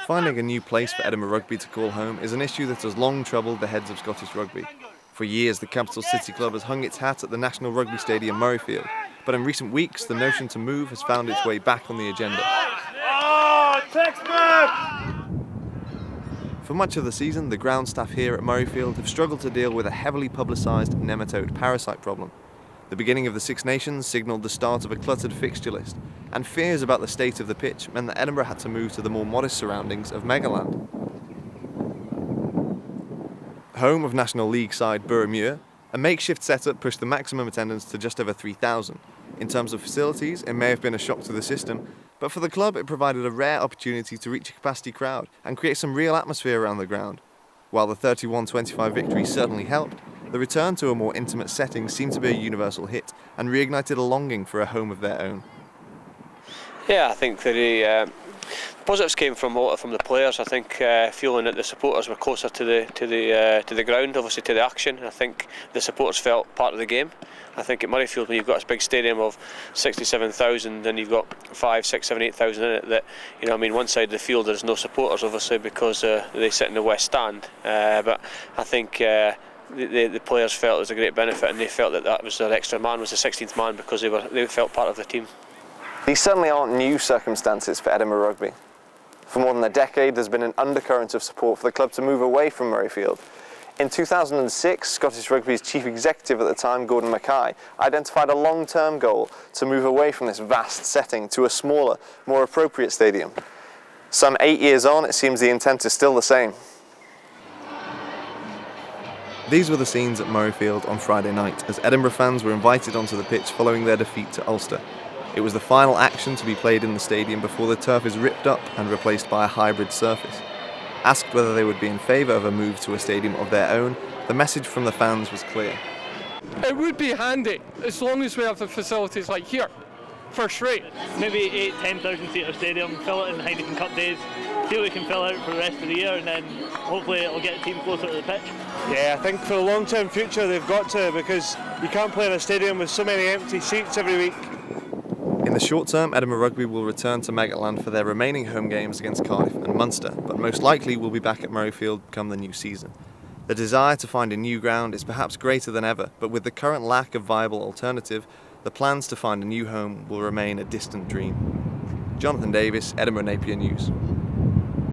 Finding a new place for Edinburgh Rugby to call home is an issue that has long troubled the heads of Scottish rugby. For years, the capital city club has hung its hat at the National Rugby Stadium Murrayfield, but in recent weeks, the notion to move has found its way back on the agenda. For much of the season, the ground staff here at Murrayfield have struggled to deal with a heavily publicised nematode parasite problem. The beginning of the Six Nations signalled the start of a cluttered fixture list, and fears about the state of the pitch meant that Edinburgh had to move to the more modest surroundings of Megaland. Home of National League side Burgh, a makeshift setup pushed the maximum attendance to just over 3,000. In terms of facilities, it may have been a shock to the system, but for the club it provided a rare opportunity to reach a capacity crowd and create some real atmosphere around the ground. While the 31-25 victory certainly helped, the return to a more intimate setting seemed to be a universal hit and reignited a longing for a home of their own. Yeah, I think the positives came from the players. I think feeling that the supporters were closer to the ground, obviously to the action. I think the supporters felt part of the game. I think at Murrayfield, when you've got a big stadium of 67,000 and you've got 5, 6, 7, 8,000 in it, that one side of the field there's no supporters obviously because they sit in the west stand. But I think the players felt it was a great benefit, and they felt that was their extra man, was the 16th man, because they felt part of the team. These certainly aren't new circumstances for Edinburgh Rugby. For more than a decade, there's been an undercurrent of support for the club to move away from Murrayfield. In 2006, Scottish Rugby's chief executive at the time, Gordon Mackay, identified a long-term goal to move away from this vast setting to a smaller, more appropriate stadium. Some 8 years on, it seems the intent is still the same. These were the scenes at Murrayfield on Friday night, as Edinburgh fans were invited onto the pitch following their defeat to Ulster. It was the final action to be played in the stadium before the turf is ripped up and replaced by a hybrid surface. Asked whether they would be in favour of a move to a stadium of their own, the message from the fans was clear. It would be handy, as long as we have the facilities like here, first rate. Maybe 8-10,000 seater stadium, fill it in Heineken Cup days, see what we can fill out for the rest of the year, and then hopefully it'll get the team closer to the pitch. Yeah, I think for the long-term future they've got to, because you can't play in a stadium with so many empty seats every week. In the short term, Edinburgh Rugby will return to Megaland for their remaining home games against Cardiff and Munster, but most likely will be back at Murrayfield come the new season. The desire to find a new ground is perhaps greater than ever, but with the current lack of viable alternative, the plans to find a new home will remain a distant dream. Jonathan Davis, Edinburgh Napier News.